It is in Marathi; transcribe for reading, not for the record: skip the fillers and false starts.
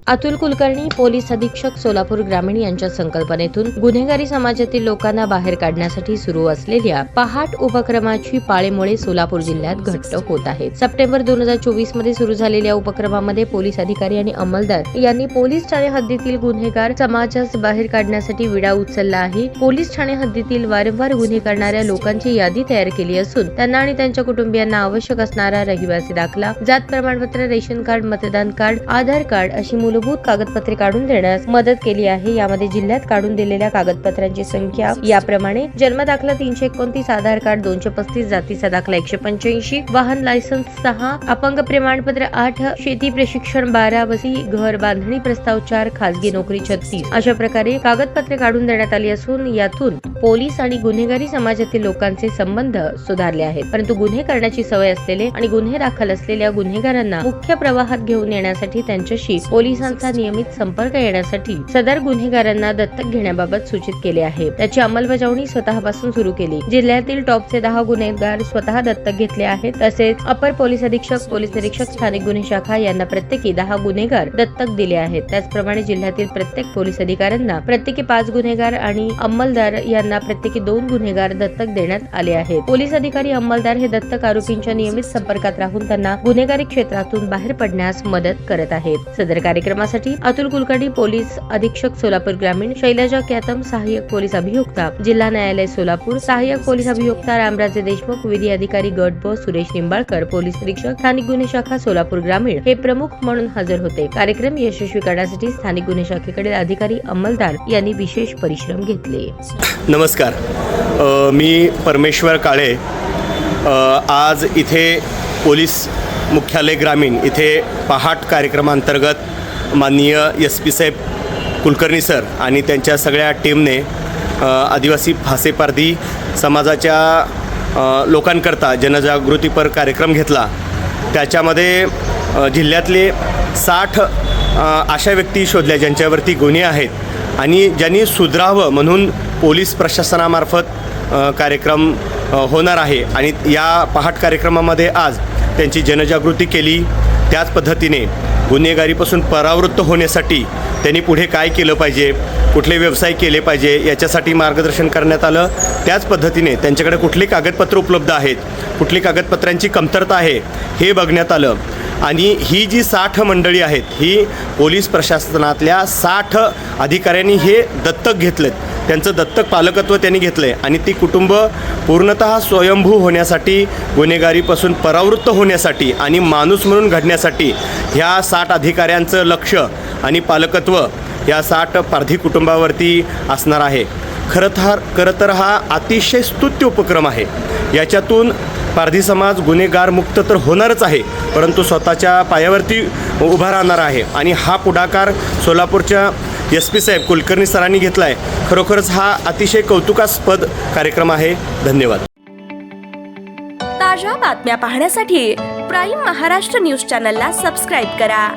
अतुल कुलकर्णी, पोलीस अधीक्षक सोलापूर ग्रामीण यांच्या संकल्पनेतून गुन्हेगारी समाजातील लोकांना बाहेर काढण्यासाठी सुरू असलेल्या पहाट उपक्रमाची पाळेमुळे सोलापूर जिल्ह्यात घट्ट होत आहे। सप्टेंबर 2024 मध्ये सुरू झालेल्या उपक्रमामध्ये पोलीस अधिकारी आणि अंमलदार यांनी पोलीस ठाणे हद्दीतील गुन्हेगार समाजास बाहेर काढण्यासाठी विडा उचलला आहे। पोलीस ठाणे हद्दीतील वारंवार गुन्हे करणाऱ्या लोकांची यादी तयार केली असून त्यांना आणि त्यांच्या कुटुंबियांना आवश्यक असणारा रहिवासी दाखला, जात प्रमाणपत्र, रेशन कार्ड, मतदान कार्ड, आधार कार्ड अशी मूलभूत कागदपत्रे काढून देण्यास मदत केली आहे। यामध्ये जिल्ह्यात काढून दिलेल्या कागदपत्रांची संख्या याप्रमाणे: जन्म दाखला 329, आधार कार्ड 235, जातीचा दाखला 185, वाहन लायसन्स 6, अपंग प्रमाणपत्र 8, शेती प्रशिक्षण 12, वसी घर बांधणी प्रस्ताव 4, खासगी नोकरी 36 अशा प्रकारे कागदपत्रे काढून देण्यात आली असून यातून पोलीस आणि गुन्हेगारी समाजातील लोकांचे संबंध सुधारले आहेत। परंतु गुन्हे करण्याची सवय असलेले आणि गुन्हे दाखल असलेल्या गुन्हेगारांना मुख्य प्रवाहात घेऊन येण्यासाठी त्यांच्याशी पोलिसांचा नियमित संपर्क येण्यासाठी सदर गुन्हेगारांना दत्तक घेण्याबाबत सूचित केले आहे। त्याची अंमलबजावणी स्वतःपासून सुरू केली। जिल्ह्यातील टॉपचे 10 गुन्हेगार स्वतः दत्तक घेतले आहेत। तसेच अपर पोलीस अधीक्षक, पोलीस निरीक्षक, स्थानिक गुन्हे शाखा यांना प्रत्येकी 10 गुन्हेगार दत्तक दिले आहेत। त्याचप्रमाणे जिल्ह्यातील प्रत्येक पोलीस अधिकाऱ्यांना प्रत्येकी 5 गुन्हेगार आणि अंमलदार यांना प्रत्येकी 2 गुन्हेगार दत्तक देण्यात आले आहेत। पोलीस अधिकारी, अंमलदार हे दत्तक आरोपींच्या नियमित संपर्कात राहून त्यांना गुन्हेगारी क्षेत्रातून बाहेर पडण्यास मदत करत आहेत। सदर कार्यक्रमासाठी अतुल कुलकर्णी, पोलीस अधीक्षक सोलापूर ग्रामीण, शैलजा क्यातम, सहाय्यक पोलीस अभियोक्ता, जिल्हा न्यायालय सोलापूर, सहाय्यक पोलीस अभियोक्ता रामराजे देशमुख, विधी अधिकारी गट ब सुरेश निंबाळकर, पोलीस निरीक्षक, स्थानिक गुन्हे शाखा सोलापूर ग्रामीण हे प्रमुख म्हणून हजर होते। कार्यक्रम यशस्वी करण्यासाठी स्थानिक गुन्हे शाखेकडील अधिकारी, अंमलदार यांनी विशेष परिश्रम घेतले। नमस्कार, मी परमेश्वर काळे। आज इथे पोलीस मुख्यालय ग्रामीण इथे पहाट कार्यक्रमांतर्गत माननीय SP साहेब कुलकर्णी सर आणि त्यांच्या सगळ्या टीमने आदिवासी फासेपारधी समाजाच्या लोकांकरता जनजागृतीपर कार्यक्रम घेतला। त्याच्यामध्ये जिल्ह्यातले 60 अशा व्यक्ती शोधल्या ज्यांच्यावरती गुन्हे आहेत आणि ज्यांनी सुधरावं म्हणून पोलीस प्रशासनामार्फत कार्यक्रम होणार आहे आणि या पहाट कार्यक्रमामध्ये आज त्यांची जनजागृती केली। त्याच पद्धतीने गुन्हेगारीपासून परावृत्त होण्यासाठी त्यांनी पुढे काय केलं पाहिजे, कुठले व्यवसाय केले पाहिजे याच्यासाठी मार्गदर्शन करण्यात आलं। त्याच पद्धतीने त्यांच्याकडे कुठली कागदपत्र उपलब्ध आहेत, कुठली कागदपत्रांची कमतरता आहे हे बघण्यात आलं। आणि ही जी 60 मंडळी आहेत ही पोलीस प्रशासनातल्या 60 अधिकाऱ्यांनी हे दत्तक घेतलेत, त्यांचं दत्तक पालकत्व त्यांनी घेतलं आहे आणि ती कुटुंब पूर्णतः स्वयंभू होण्यासाठी, गुन्हेगारीपासून परावृत्त होण्यासाठी आणि माणूस म्हणून घडण्यासाठी ह्या 60 अधिकाऱ्यांचं लक्ष आणि पालकत्व या 60 पारधी कुटुंबावरती असणार आहे। खरं तर हा अतिशय स्तुत्य उपक्रम आहे। याच्यातून पारधी समाज गुन्हेगार मुक्त तर होणारच आहे, परंतु स्वतःच्या पायावरती उभा राहणार आहे आणि हा पुढाकार सोलापूरच्या SP साहेब कुलकर्णी सरांनी घेतला आहे। खरोखरच हा अतिशय कौतुकास्पद कार्यक्रम आहे। धन्यवाद। ताज्या बातम्या पाहण्यासाठी प्राईम महाराष्ट्र न्यूज चॅनलला सबस्क्राईब करा।